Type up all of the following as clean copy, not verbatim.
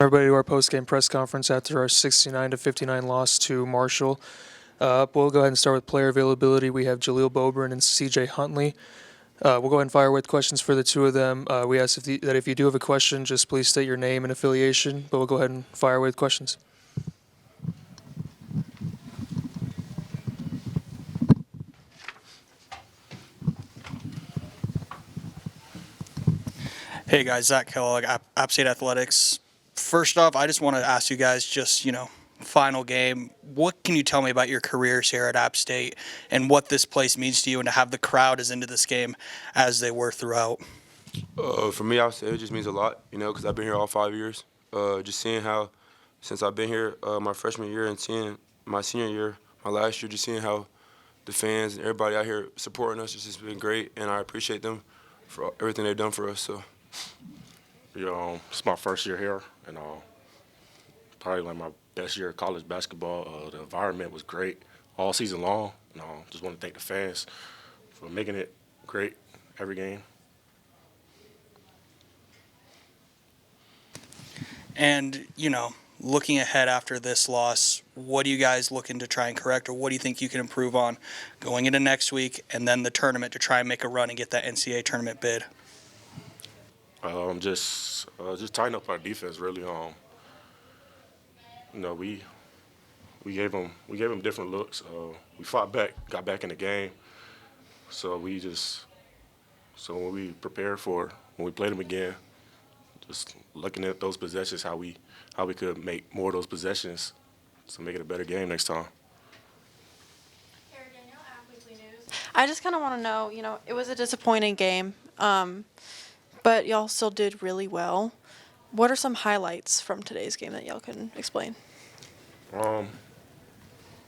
Everybody to our post-game press conference after our 69-59 loss to Marshall. We'll go ahead and start with player availability. We have Jalil Beaubrun and CJ Huntley. We'll go ahead and fire with questions for the two of them. We ask that if you do have a question, just please state your name and affiliation, but we'll go ahead and fire with questions. Hey guys, Zach Kellogg, App State Athletics. First off, I just want to ask you guys final game. What can you tell me about your careers here at App State and what this place means to you and to have the crowd as into this game as they were throughout? For me, I would say it just means a lot, because I've been here all 5 years. Just seeing how, since I've been here my freshman year and seeing my senior year, my last year, just seeing how the fans and everybody out here supporting us has just been great, and I appreciate them for everything they've done for us. So, it's my first year here, and probably like my best year of college basketball. The environment was great all season long, and just want to thank the fans for making it great every game. And, looking ahead after this loss, what are you guys looking to try and correct, or what do you think you can improve on going into next week and then the tournament to try and make a run and get that NCAA tournament bid? Just tighten up our defense, really. We gave them different looks. We fought back, got back in the game. So when we prepared for when we played them again, just looking at those possessions, how we could make more of those possessions to make it a better game next time. I just kind of want to know, it was a disappointing game, but y'all still did really well. What are some highlights from today's game that y'all can explain?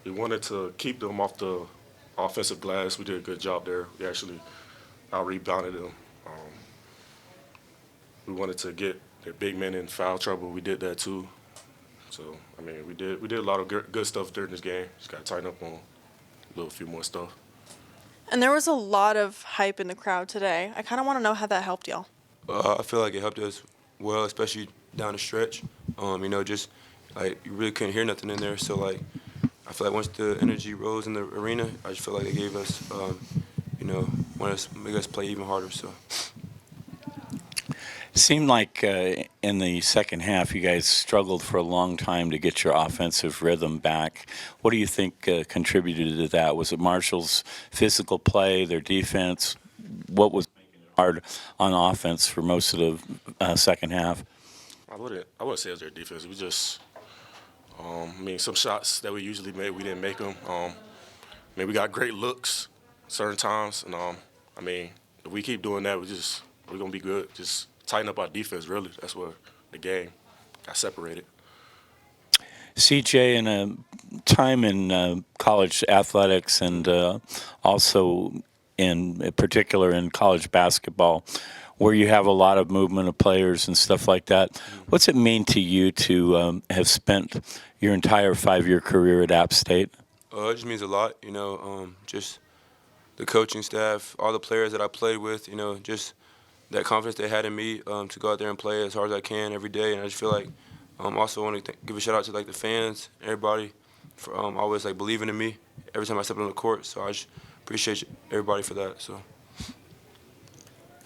We wanted to keep them off the offensive glass. We did a good job there. We actually out-rebounded them. We wanted to get their big men in foul trouble. We did that too. So, we did a lot of good stuff during this game. Just got to tighten up on a few more stuff. And there was a lot of hype in the crowd today. I kind of want to know how that helped y'all. I feel like it helped us well, especially down the stretch. Just like you really couldn't hear nothing in there. So like, I feel like once the energy rose in the arena, I just feel like it gave us, wanted to make us play even harder. So. Seemed like in the second half you guys struggled for a long time to get your offensive rhythm back. What do you think contributed to that? Was it Marshall's physical play, their defense? What was making it hard on offense for most of the second half? I wouldn't say it was their defense. We just, some shots that we usually make, we didn't make them. We got great looks certain times, and if we keep doing that, we're gonna be good. Just tighten up our defense, really. That's where the game got separated. CJ, in a time in college athletics and also in particular in college basketball, where you have a lot of movement of players and stuff like that, what's it mean to you to have spent your entire 5-year career at App State? It just means a lot, just the coaching staff, all the players that I played with, just that confidence they had in me to go out there and play as hard as I can every day. And I just feel like also want to give a shout out to the fans, everybody for always believing in me every time I step on the court. So I just appreciate everybody for that. So.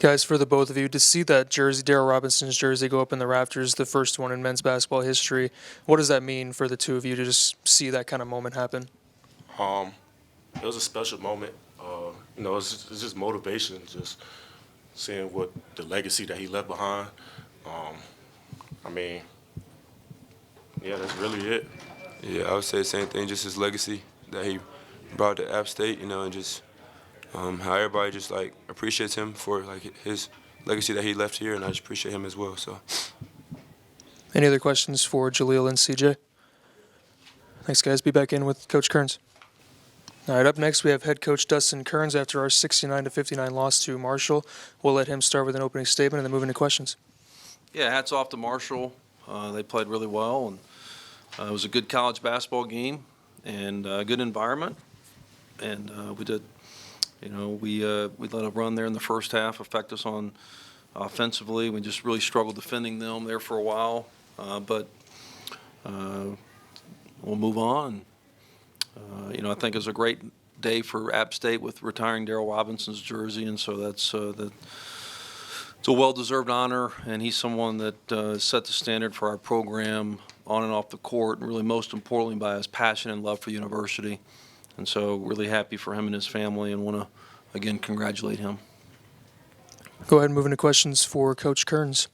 Guys, for the both of you, to see that jersey, Darryl Robinson's jersey, go up in the rafters, the first one in men's basketball history, what does that mean for the two of you to just see that kind of moment happen? It was a special moment. It's just motivation, just seeing what the legacy that he left behind. That's really it. Yeah, I would say the same thing, just his legacy that he brought to App State, and just how everybody just appreciates him for his legacy that he left here, and I just appreciate him as well. So. Any other questions for Jalil and CJ? Thanks, guys. Be back in with Coach Kerns. All right, up next we have head coach Dustin Kerns after our 69-59 loss to Marshall. We'll let him start with an opening statement and then move into questions. Yeah, hats off to Marshall. They played really well, and it was a good college basketball game and a good environment. And we did, we let a run there in the first half affect us on offensively. We just really struggled defending them there for a while. but we'll move on. I think it's a great day for App State with retiring Darrell Robinson's jersey, and so it's a well-deserved honor, and he's someone that set the standard for our program on and off the court, and really most importantly by his passion and love for the university. And so really happy for him and his family, and want to, again, congratulate him. Go ahead and move into questions for Coach Kerns.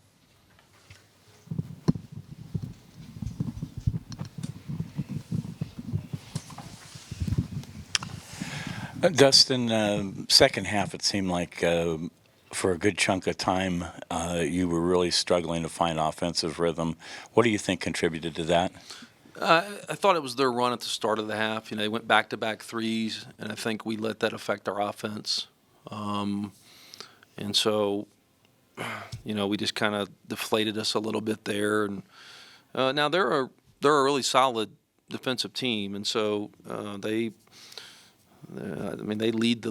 Dustin, second half, it seemed like for a good chunk of time you were really struggling to find offensive rhythm. What do you think contributed to that? I thought it was their run at the start of the half. They went back-to-back threes, and I think we let that affect our offense. And so, we just kind of deflated us a little bit there. And now they're a really solid defensive team, and so they lead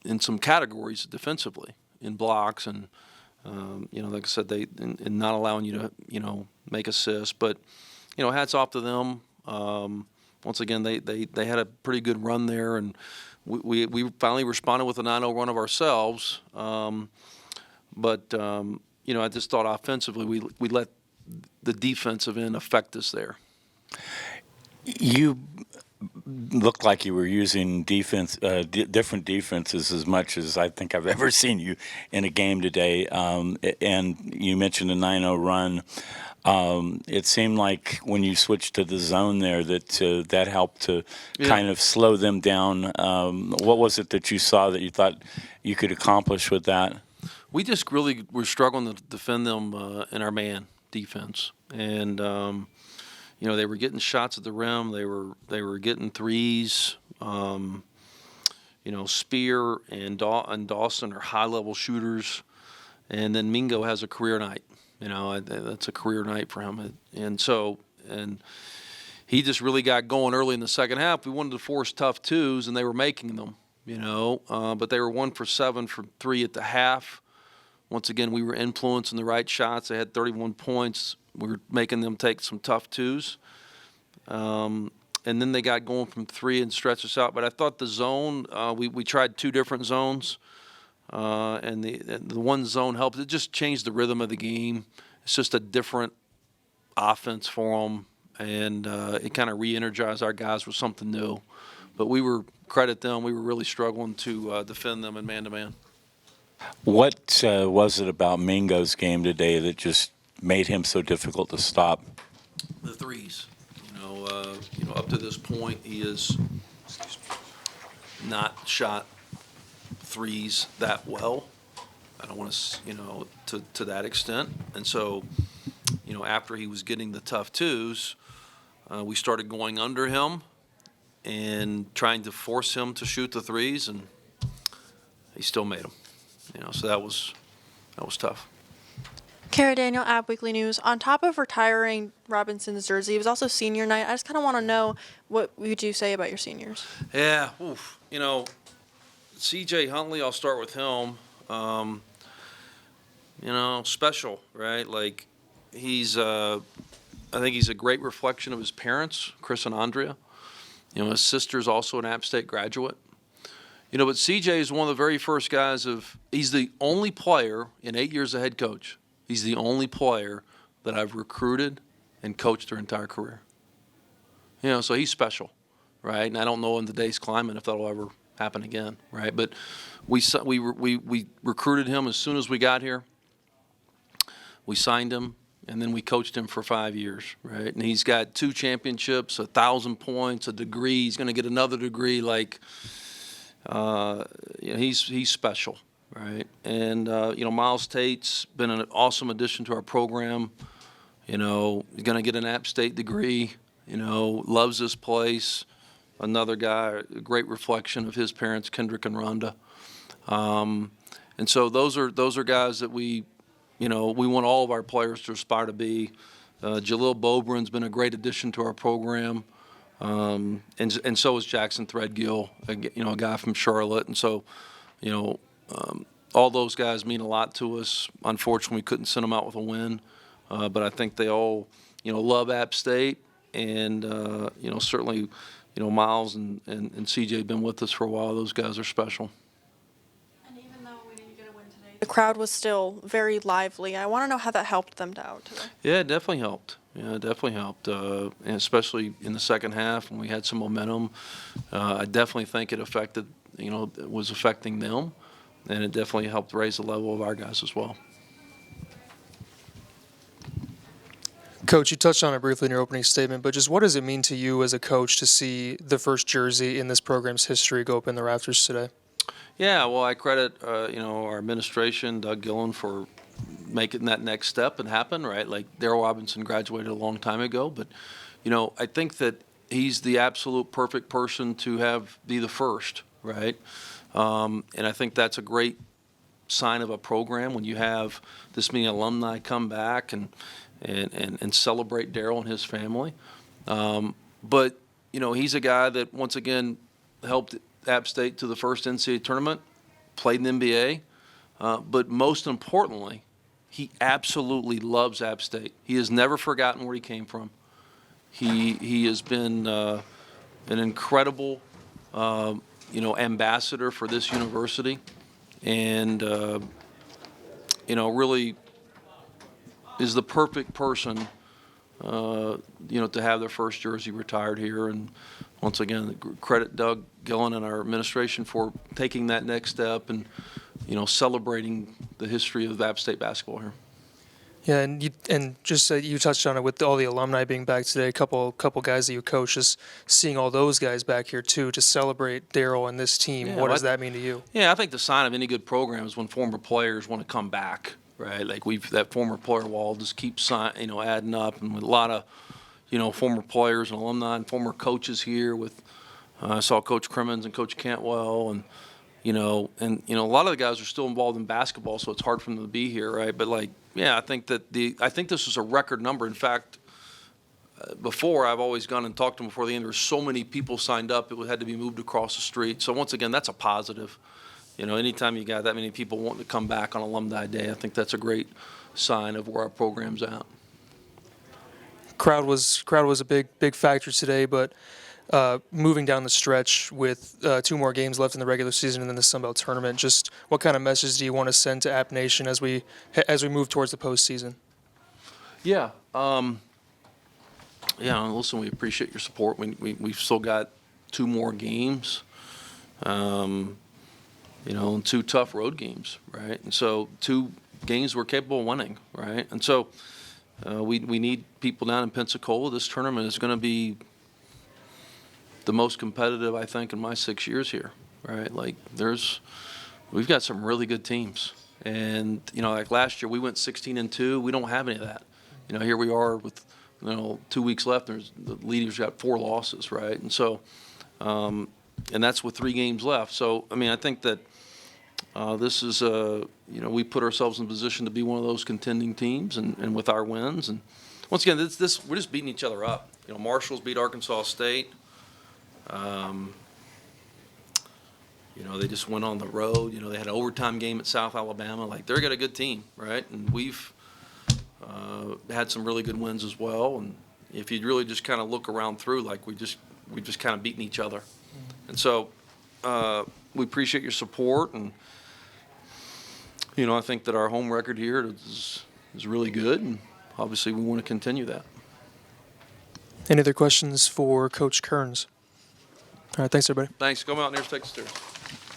in some categories defensively in blocks and like I said, they in not allowing you to make assists, but. Hats off to them. Once again, they had a pretty good run there, and we finally responded with a 9-0 run of ourselves. But I just thought offensively we let the defensive end affect us there. You looked like you were using different defenses as much as I think I've ever seen you in a game today. And you mentioned a 9-0 run. It seemed like when you switched to the zone there that helped to kind of slow them down. What was it that you saw that you thought you could accomplish with that? We just really were struggling to defend them in our man defense, and they were getting shots at the rim. They were getting threes. Spear and Dawson are high-level shooters, and then Mingo has a career night. That's a career night for him. And he just really got going early in the second half. We wanted to force tough twos, and they were making them, but they were 1 for 7 from 3 at the half. Once again, we were influencing the right shots. They had 31 points. We were making them take some tough twos. And then they got going from 3 and stretched us out. But I thought the zone, we tried 2 different zones. And the one zone helped. It just changed the rhythm of the game. It's just a different offense for them, and it kind of re-energized our guys with something new. But credit them, we were really struggling to defend them in man-to-man. What was it about Mingo's game today that just made him so difficult to stop? The threes. Up to this point, he has not shot threes that well. I don't want to that extent. And so, after he was getting the tough twos, we started going under him and trying to force him to shoot the threes, and he still made them. So that was tough. Kara Daniel, App Weekly News. On top of retiring Robinson's jersey, it was also senior night. I just kind of want to know, what would you say about your seniors? Yeah, CJ Huntley, I'll start with him. Special, right? Like, I think he's a great reflection of his parents, Chris and Andrea. His sister's also an App State graduate. But CJ is one of the very first guys he's the only player in 8 years as head coach. He's the only player that I've recruited and coached their entire career. So he's special, right? And I don't know in today's climate if that'll ever happen again, right? But we recruited him as soon as we got here. We signed him, and then we coached him for 5 years, right? And he's got 2 championships, 1,000 points, a degree. He's going to get another degree. He's special, right? And Miles Tate's been an awesome addition to our program. He's going to get an App State degree. Loves this place. Another guy, a great reflection of his parents, Kendrick and Rhonda. And so those are guys that we want all of our players to aspire to be. Jalil Beaubrun's been a great addition to our program. And so is Jackson Threadgill, a guy from Charlotte. And so, all those guys mean a lot to us. Unfortunately, we couldn't send them out with a win. but I think they all, love App State, and certainly, Miles and CJ have been with us for a while. Those guys are special. And even though we didn't get a win today, the crowd was still very lively. I want to know how that helped them out today. Yeah, it definitely helped. Yeah, it definitely helped, and especially in the second half when we had some momentum. I definitely think it affected, it was affecting them, and it definitely helped raise the level of our guys as well. Coach, you touched on it briefly in your opening statement, but just what does it mean to you as a coach to see the first jersey in this program's history go up in the rafters today? Yeah, well, I credit our administration, Doug Gillen, for making that next step and happen. Right, like Darryl Robinson graduated a long time ago, but I think that he's the absolute perfect person to be the first. Right, and I think that's a great sign of a program when you have this many alumni come back and celebrate Darryl and his family. But he's a guy that once again helped App State to the first NCAA tournament, played in the NBA, but most importantly, he absolutely loves App State. He has never forgotten where he came from. He has been an incredible ambassador for this university, and really is the perfect person to have their first jersey retired here. And once again, credit Doug Gillen and our administration for taking that next step and celebrating the history of App State basketball here. Yeah, and you touched on it with all the alumni being back today. A couple guys that you coach, just seeing all those guys back here too to celebrate Darryl and this team. Yeah, what does that mean to you? Yeah, I think the sign of any good program is when former players want to come back. Right, like that former player wall just keeps adding up, and with a lot of former players and alumni and former coaches here. With I saw Coach Crimmins and Coach Cantwell, and a lot of the guys are still involved in basketball, so it's hard for them to be here, right? But I think this was a record number. In fact, before I've always gone and talked to them before the end. There were so many people signed up, it had to be moved across the street. So once again, that's a positive. Anytime you got that many people wanting to come back on Alumni Day, I think that's a great sign of where our program's at. Crowd was a big factor today, but moving down the stretch with 2 more games left in the regular season and then the Sun Belt tournament, just what kind of message do you want to send to App Nation as we move towards the postseason? Yeah. Listen, we appreciate your support. We've still got 2 more games. And 2 tough road games, right? And so 2 games we're capable of winning, right? And so we need people down in Pensacola. This tournament is going to be the most competitive, I think, in my 6 years here, right? We've got some really good teams. And, like last year, we went 16-2. We don't have any of that. Here we are with, 2 weeks left. The leaders got 4 losses, right? And so, and that's with 3 games left. So, I think that this is, we put ourselves in a position to be one of those contending teams, and with our wins. And once again, we're just beating each other up. Marshall's beat Arkansas State. They just went on the road. They had an overtime game at South Alabama. They've got a good team, right? And we've had some really good wins as well. And if you really just kind of look around through, we've just kind of beaten each other. And so we appreciate your support, and I think that our home record here is really good, and obviously we want to continue that. Any other questions for Coach Kerns? All right, thanks everybody. Thanks. Come out and take the stairs.